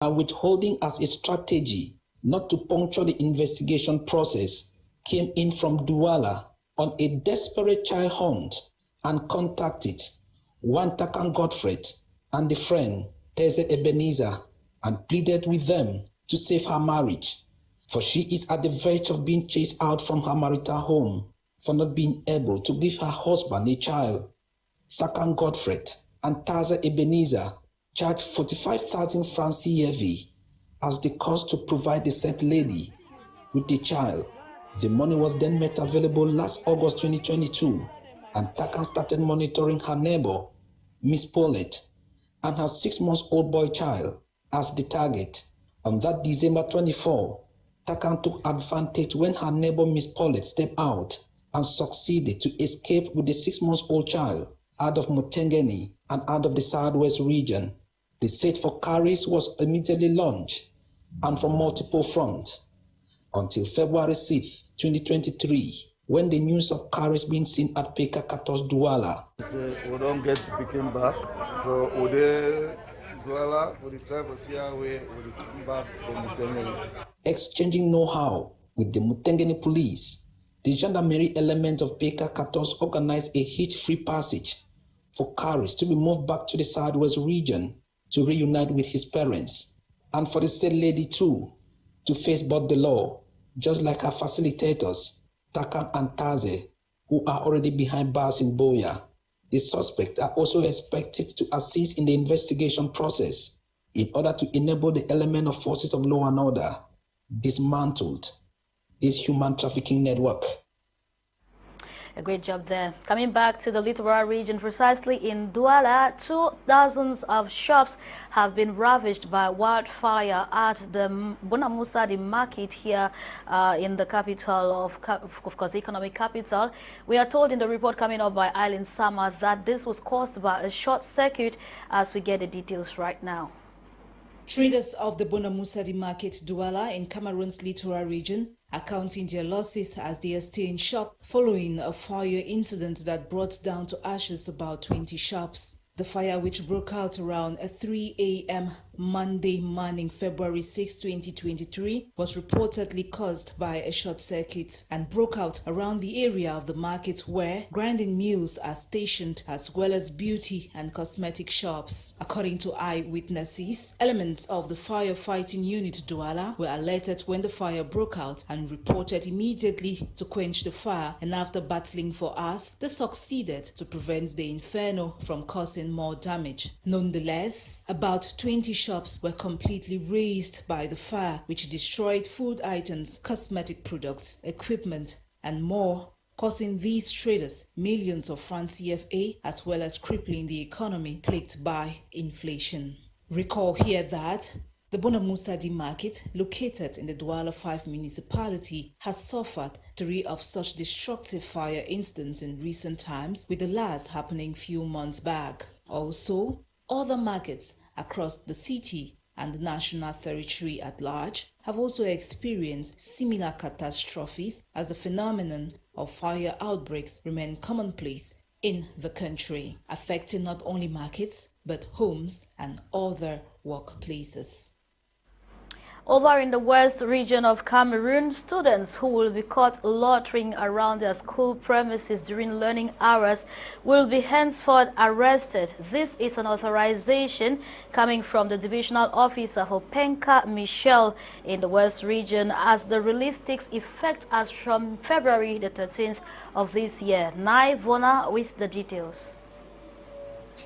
and withholding as a strategy not to puncture the investigation process came in from Douala on a desperate child hunt and contacted one Takan Godfred and the friend Teze Ebenezer and pleaded with them to save her marriage, for she is at the verge of being chased out from her marital home for not being able to give her husband a child. Takan Godfred and Taze Ebenezer charged 45,000 francs CFA as the cost to provide the said lady with the child. The money was then made available last August 2022, and Takan started monitoring her neighbor, Miss Paulette, and her 6-month-old boy child as the target. On that December 24, Takan took advantage when her neighbor Miss Paulette stepped out and succeeded to escape with the 6-month-old child out of Mutengeni and out of the Southwest region. The search for Caris was immediately launched and from multiple fronts until February 6, 2023, when the news of Caris being seen at Peka Katos Douala. We don't get to pick him back, so we Douala, we try to see how we come back from Mutengeni. Exchanging know-how with the Mutengeni police, the gendarmerie element of Peka Katos organized a hitch-free passage for Caris to be moved back to the Southwest region to reunite with his parents, and for the said lady too to face both the law, just like her facilitators, Takan and Taze, who are already behind bars in Boya. The suspects are also expected to assist in the investigation process in order to enable the element of forces of law and order dismantled this human trafficking network. A great job there. Coming back to the littoral region, precisely in Douala, 2 dozens of shops have been ravaged by wildfire at the Bonamusadi market here in the capital of course, the economic capital. We are told in the report coming up by Eileen Sama that this was caused by a short circuit, as we get the details right now. Traders of the Bonamusadi market, Douala, in Cameroon's littoral region, are counting their losses as they are staying shop following a fire incident that brought down to ashes about 20 shops. The fire, which broke out around 3 a.m. Monday morning, February 6, 2023, was reportedly caused by a short circuit and broke out around the area of the market where grinding mills are stationed, as well as beauty and cosmetic shops. According to eyewitnesses, elements of the firefighting unit Douala were alerted when the fire broke out and reported immediately to quench the fire, and after battling for hours, they succeeded to prevent the inferno from causing more damage. Nonetheless, about 20 shops were completely razed by the fire, which destroyed food items, cosmetic products, equipment, and more, causing these traders millions of francs CFA, as well as crippling the economy plagued by inflation. Recall here that the Bonamusadi market, located in the Douala 5 municipality, has suffered 3 of such destructive fire incidents in recent times, with the last happening few months back. Also, other markets across the city and the national territory at large have also experienced similar catastrophes, as the phenomenon of fire outbreaks remain commonplace in the country, affecting not only markets but homes and other workplaces. Over in the west region of Cameroon, students who will be caught loitering around their school premises during learning hours will be henceforth arrested. This is an authorization coming from the divisional officer for Penka Michel in the west region, as the release takes effect as from February the 13th of this year. Nai Vona with the details.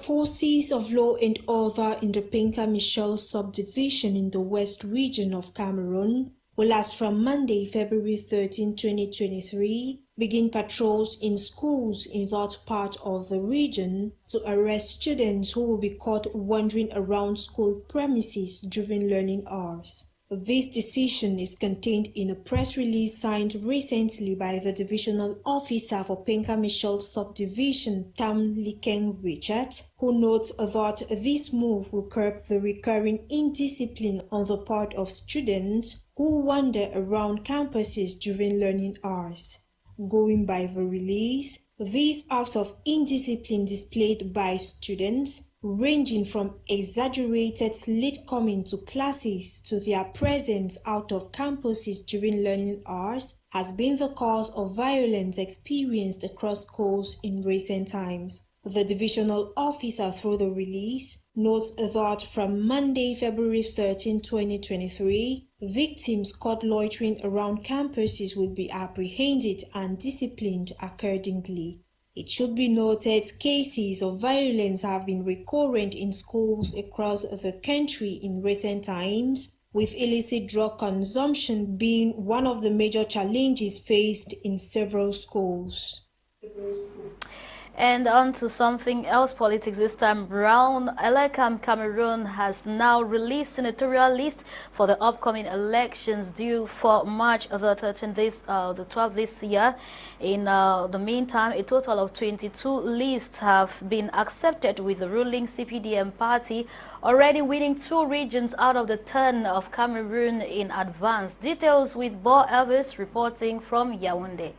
Forces of law and order in the Penka Michel subdivision in the west region of Cameroon will, as from Monday, February 13, 2023, begin patrols in schools in that part of the region to arrest students who will be caught wandering around school premises during learning hours. This decision is contained in a press release signed recently by the divisional officer for Penka Michel subdivision, Tam Likeng Richard, who notes that this move will curb the recurring indiscipline on the part of students who wander around campuses during learning hours. Going by the release, these acts of indiscipline displayed by students ranging from exaggerated latecoming to classes to their presence out of campuses during learning hours, has been the cause of violence experienced across schools in recent times. The divisional officer, through the release, notes that from Monday, February 13, 2023, victims caught loitering around campuses will be apprehended and disciplined accordingly. It should be noted cases of violence have been recurrent in schools across the country in recent times, with illicit drug consumption being one of the major challenges faced in several schools. And on to something else, politics this time round. Elecam Cameroon has now released senatorial list for the upcoming elections due for March the 12th this year. In the meantime, a total of 22 lists have been accepted, with the ruling CPDM party already winning 2 regions out of the 10 of Cameroon in advance. Details with Elvis reporting from Yaoundé.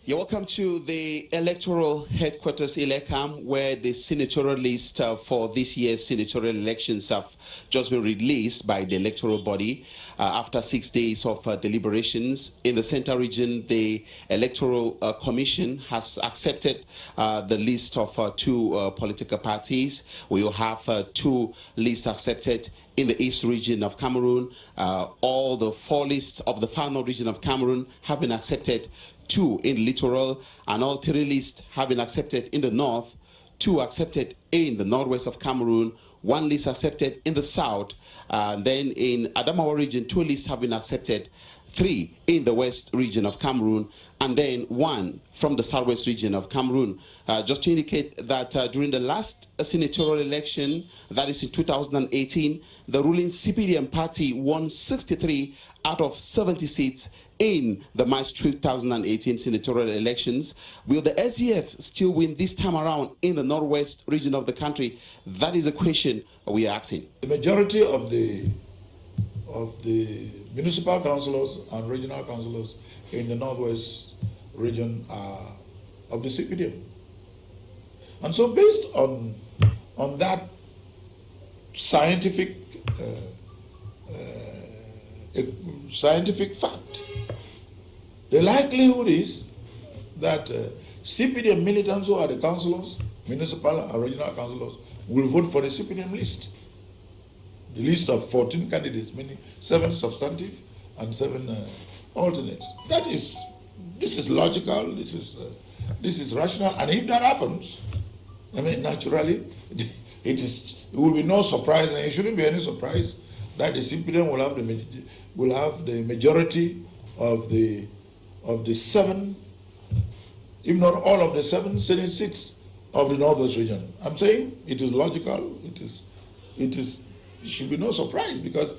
You're welcome to the electoral headquarters, Elecam, where the senatorial list for this year's senatorial elections have just been released by the electoral body after 6 days of deliberations. In the Central region, the Electoral Commission has accepted the list of 2 political parties. We will have 2 lists accepted in the East region of Cameroon. All the 4 lists of the final region of Cameroon have been accepted, 2 in littoral, and all 3 lists have been accepted in the north, 2 accepted in the northwest of Cameroon, 1 list accepted in the south, then in Adamawa region 2 lists have been accepted, 3 in the west region of Cameroon, and then 1 from the southwest region of Cameroon. Just to indicate that during the last senatorial election, that is in 2018, the ruling CPDM party won 63 out of 70 seats in the March 2018 senatorial elections. Will the SDF still win this time around in the northwest region of the country? That is a question we are asking. The majority of the municipal councillors and regional councillors in the northwest region are of the CPDM. And so based on that scientific fact, the likelihood is that CPDM militants who are the councillors, municipal and regional councillors, will vote for the CPDM list. The list of 14 candidates, meaning 7 substantive and 7 alternates. This is logical, this is rational, and if that happens, I mean, naturally, it will be no surprise, and it shouldn't be any surprise that the CPDM will have the majority of the 7, if not all of the 7 Senate seats of the Northwest region. I'm saying it is logical. It should be no surprise, because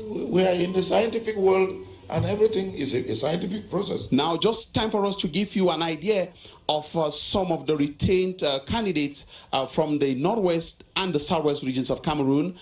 we are in the scientific world and everything is a scientific process. Now, just time for us to give you an idea of some of the retained candidates from the northwest and the southwest regions of Cameroon.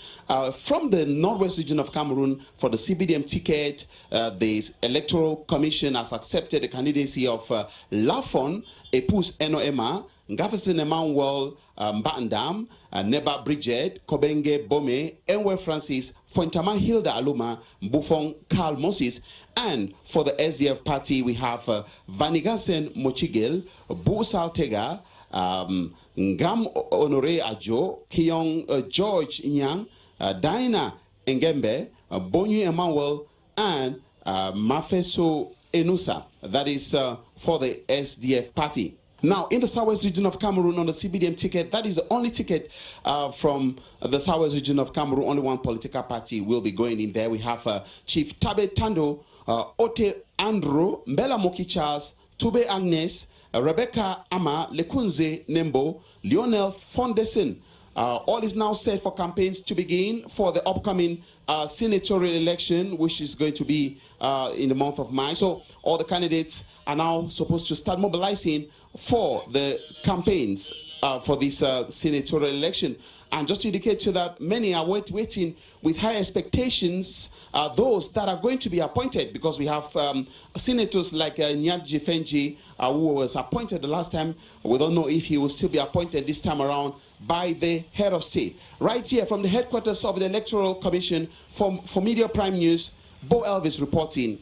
From the northwest region of Cameroon, for the CPDM ticket, the Electoral Commission has accepted the candidacy of Lafon Epus Eno-Emma, Ngafesen Emmanuel Mbandam, Neba Bridget, Kobenge Bome, Enwe Francis, Fontama Hilda Aluma, Bufong Carl Moses. And for the SDF party, we have Vanigasen Mochigel, Busal Tega, Ngam Honore Ajo, Kiyong George Nyang, Daina Ngembe, Bonyu Emmanuel, and Mafeso Enusa. That is for the SDF party. Now, in the southwest region of Cameroon, on the CPDM ticket, that is the only ticket from the southwest region of Cameroon. Only one political party will be going in there. We have Chief Tabe Tando, Ote Andro, Mbela Moki Charles, Tube Agnes, Rebecca Ama, Lekunze Nembo, Lionel Fondesen. All is now set for campaigns to begin for the upcoming senatorial election, which is going to be in the month of March. So all the candidates are now supposed to start mobilizing for the campaigns for this senatorial election. And just to indicate to that many are waiting with high expectations, those that are going to be appointed, because we have senators like Nyadji Fenji, who was appointed the last time. We don't know if he will still be appointed this time around by the head of state. Right here from the headquarters of the Electoral Commission, for Media Prime News, Bo Elvis reporting.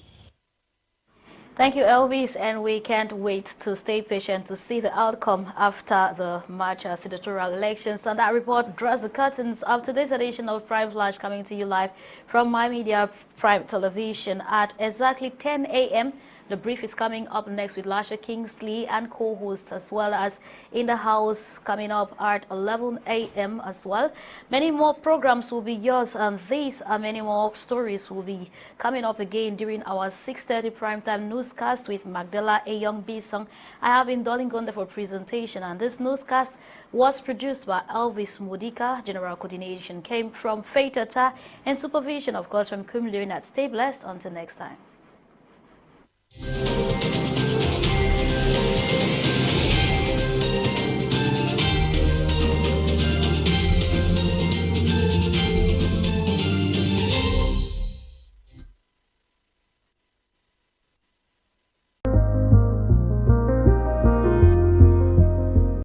Thank you, Elvis, and we can't wait to stay patient to see the outcome after the March senatorial elections. And that report draws the curtains of today's edition of Prime Flash, coming to you live from My Media Prime Television at exactly 10 a.m. The brief is coming up next with Lasha Kingsley and co-host, as well as In the House coming up at 11 a.m. as well. Many more programs will be yours, and these and many more stories will be coming up again during our 6:30 primetime newscast with Magdala Ayong Bisong. I have in Dolly Ngonde for presentation, and this newscast was produced by Elvis Modika. General coordination came from Faitata, and supervision, of course, from Kumlu. Stay blessed until next time.